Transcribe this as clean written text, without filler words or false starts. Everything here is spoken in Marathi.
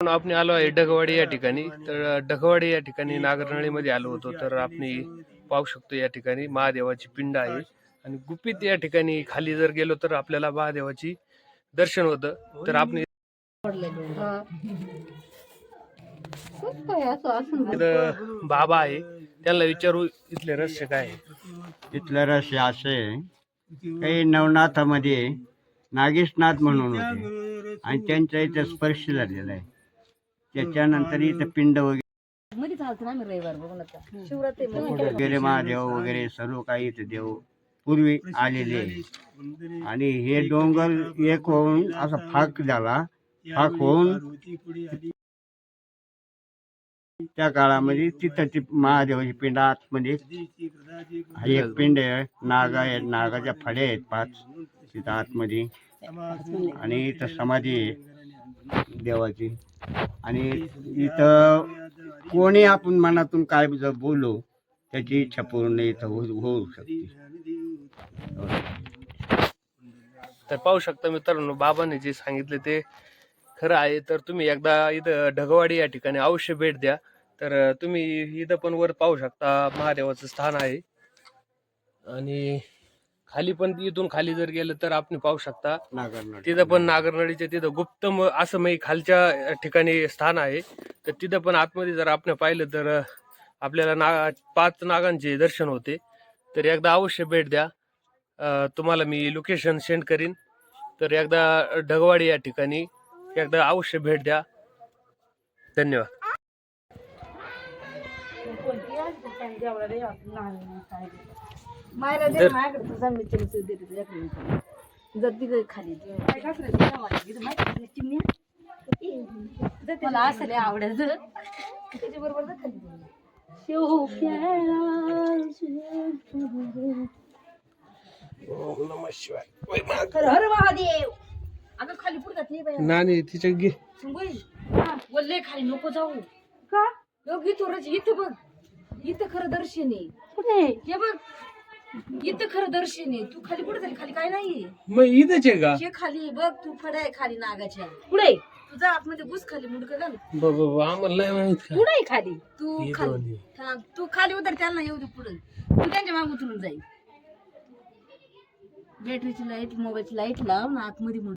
आपण आलो आहे ढगवाडी या ठिकाणी. तर ढगवाडी या ठिकाणी नागरनळीमध्ये आलो होतो. तर आपण पाहू शकतो या ठिकाणी महादेवाची पिंड आहे आणि गुपित या ठिकाणी खाली जर गेलो तर आपल्याला महादेवाची दर्शन होतं. तर आपण इथं बाबा आहे, त्यांना विचारू इथले रहस्य काय आहे. इथलं रहस्य असे काही नवनाथामध्ये नागेशनाथ म्हणून होते आणि त्यांच्या इथं स्पर्श झालेला आहे. त्याच्यानंतर इथं पिंड वगैरे महादेव वगैरे सर्व काही इथं देव पूर्वी आलेले आहे. आणि हे डोंगर एक होऊन असा फाक झाला. फाक होऊन त्या काळामध्ये तिथं ती महादेवाची पिंड आतमध्ये एक पिंड आहे. नाग आहे, नागाच्या फड्या आहेत 5 तिथं आतमध्ये. आणि इथं समाधी आहे देवाची. आणि इथं कोणी आपण मनातून काय जर बोललो त्याची इच्छा पूर्ण इथं होऊ शकते. तर पाहू शकता मित्रांनो, बाबांनी जे सांगितले ते खरं आहे. तर तुम्ही एकदा इथं ढगवाडी या ठिकाणी अवश्य भेट द्या. तर तुम्ही इथं पण वर पाहू शकता महादेवाचं स्थान आहे. आणि खाली पण इथून खाली जर गेलं तर आपण पाहू शकता तिथं पण नागरनळीच्या तिथं गुप्त असं मी खालच्या ठिकाणी स्थान आहे. तर तिथं पण आतमध्ये जर आपण पाहिलं तर आपल्याला 5 नागांचे दर्शन होते. तर एकदा अवश्य भेट द्या. तुम्हाला मी लोकेशन सेंड करीन. तर एकदा ढगवाडी या ठिकाणी एकदा अवश्य भेट द्या. धन्यवाद. मला असं आवडायचं त्याच्याबरोबर हर महादेव. अगं खाली पुढे नानी तिच्या गे बोलले खाली नको जाऊ का योगी थोडं इथं बघ. इथं खरं दर्शन आहे. कुठे हे बघ, इथं खरं दर्शन आहे. तू खाली कुठे झाली? खाली काय नाहीये. मग इथंच आहे का? हे खाली बघ, तू फड्या आहे खाली नागाच्या. पुढे तुझा आतमध्ये घुस खाली मुंडक घाल. आम्हाला नाही माहित. पुढे खाली तू खाली थांब. तू खाली उतर, त्यांना येऊ दे पुढे. तू त्यांच्या मागे उतरून जाईल. बॅटरीची लाईट, मोबाईलची लाईट लाव ना आतमध्ये.